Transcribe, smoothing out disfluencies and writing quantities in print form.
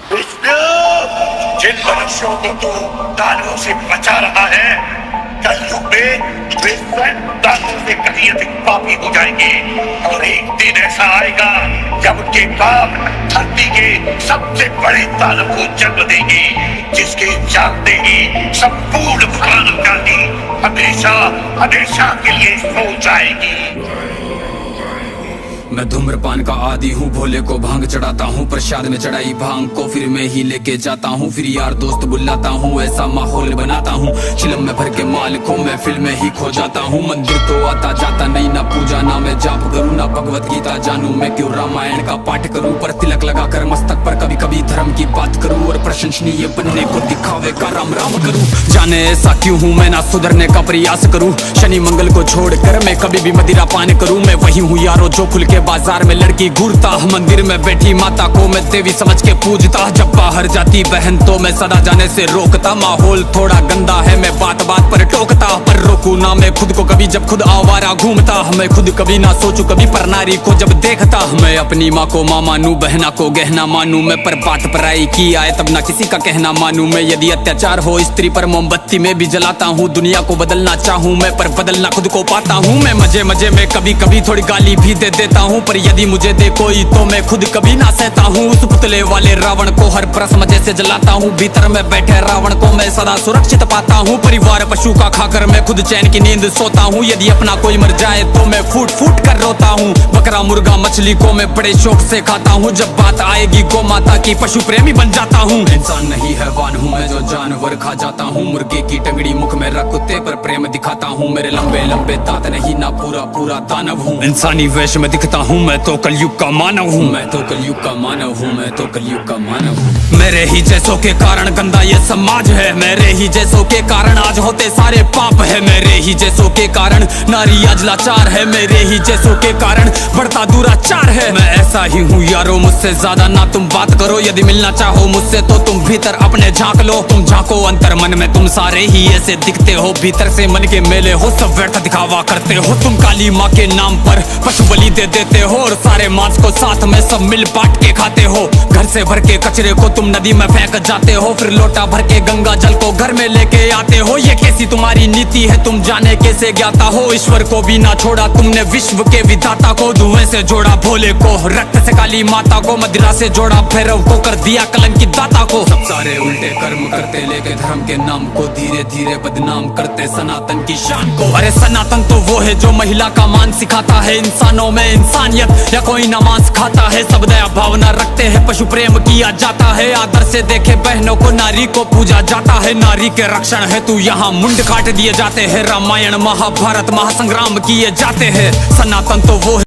विष्णु, जिन मनुष्यों को तू दानवों से बचा रहा है, कलयुग में वे स्वयं दानवों से कहीं अधिक पापी हो जाएंगे और एक दिन ऐसा आएगा जब उनके पाप धरती के सबसे बड़े दानव को जन्म देंगे, जिसके जानते ही संपूर्ण मानवजाति हमेशा हमेशा के लिए सो जाएगी। मैं धूम्रपान का आदी हूँ, भोले को भांग चढ़ाता हूँ, प्रसाद में चढ़ाई भांग को फिर मैं ही लेके जाता हूँ, फिर यार दोस्त बुलाता हूँ, ऐसा माहौल बनाता हूँ, चिलम में भर के माल को मैं फिल्म में ही खो जाता हूँ। मंदिर तो आता जाता नहीं, ना पूजा ना मैं जाप करूँ, ना भगवत गीता जानू, मैं क्यों रामायण का पाठ करूँ, पर तिलक लगा कर मस्तक पर कभी कभी धर्म की बात करूँ और प्रशंसनीय बनने को दिखावे का राम राम करूँ। जाने ऐसा क्यों हूँ मैं, ना सुधरने का प्रयास करूँ, शनि मंगल को छोड़कर मैं कभी भी मदिरा पान करूँ। मैं वही हूँ यारो जो खुल के बाजार में लड़की घूरता, मंदिर में बैठी माता को मैं देवी समझ के पूजता, जब बाहर जाती बहन तो मैं सदा जाने से रोकता। माहौल थोड़ा गंदा है, मैं बात बात पर टोकता, पर रोकू ना मैं खुद को कभी जब खुद आवारा घूमता। मैं खुद कभी ना सोचू कभी पर नारी को जब देखता, मैं अपनी माँ को माँ मानू, बहना को गहना मानू, मैं पर बात पराई की आए तब ना किसी का कहना मानू। मैं यदि अत्याचार हो स्त्री पर मोमबत्ती में भी जलाता हूँ, दुनिया को बदलना चाहूँ मैं पर बदलना खुद को पाता हूँ। मैं मजे मजे में कभी कभी थोड़ी गाली भी दे देता हूँ, पर यदि मुझे दे कोई तो मैं खुद कभी ना सहता हूँ। उस पुतले वाले रावण को हर परस मजे से जलाता हूँ, भीतर में बैठे रावण को मैं सदा सुरक्षित पाता हूँ। परिवार पशु का खाकर मैं खुद चैन की नींद सोता हूँ, यदि अपना कोई मर जाए तो मैं फूट फूट कर रोता हूँ। बकरा मुर्गा मछली को मैं बड़े शौक से खाता हूँ, जब बात आएगी गौ माता की पशु प्रेमी बन जाता हूँ। इंसान नहीं हैवान हूँ मैं जो जानवर खा जाता हूँ, मुर्गे की टंगड़ी मुख में रख कुत्ते पर प्रेम दिखाता हूँ, मेरे लंबे लंबे दांत नहीं ना पूरा पूरा दानव हूँ। इंसानी वेश में दिखता हूँ मैं तो कलयुग का मानव हूँ, मैं तो कलयुग का मानव हूँ, मैं तो कलयुग का मानव हूँ। मेरे ही जैसों के कारण गंदा ये समाज है, मेरे ही जैसों के कारण आज होते सारे पाप है, मेरे ही जैसों के कारण नारी आज लाचार है, मेरे ही जैसों के कारण बढ़ता दुराचार है। मैं ऐसा ही हूँ यारो, मुझसे ज्यादा ना तुम बात करो, यदि मिलना चाहो मुझसे तो तुम भीतर अपने झांक लो। तुम झांको अंतर मन में, तुम सारे ही ऐसे दिखते हो, भीतर से मन के मेले हो, सब व्यर्थ दिखावा करते हो। तुम काली माँ के नाम पर पशु बलि दे देते हो और सारे मांस को साथ में सब मिल बांट के खाते हो। घर से भर के कचरे को तुम नदी में फेंक जाते हो, फिर लोटा भर के गंगा जल को घर में लेके आते हो। ये कैसी तुम्हारी नीति है तुम जाने कैसे ज्ञाता हो, ईश्वर को भी ना छोड़ा तुमने विश्व के विधाता को, धुएं से जोड़ा भोले को, रक्त से काली माता को, मदिरा से जोड़ा भैरव को, कर दिया कलंकित दाता को। सब सारे उल्टे कर्म करते लेके धर्म के नाम को धीरे धीरे बदनाम करते सनातन की शान को। अरे सनातन तो वो है जो महिला का मान सिखाता है, इंसानों में इंसानियत या कोई नमाज खाता है, सब दया भावना रखते हैं, पशु प्रेम किया जाता है, आदर से देखे बहनों को, नारी को पूजा जाता है, नारी के रक्षण है तू यहाँ मुंड काट दिए जाते हैं, रामायण महाभारत महासंग्राम किए जाते हैं। सनातन तो वो है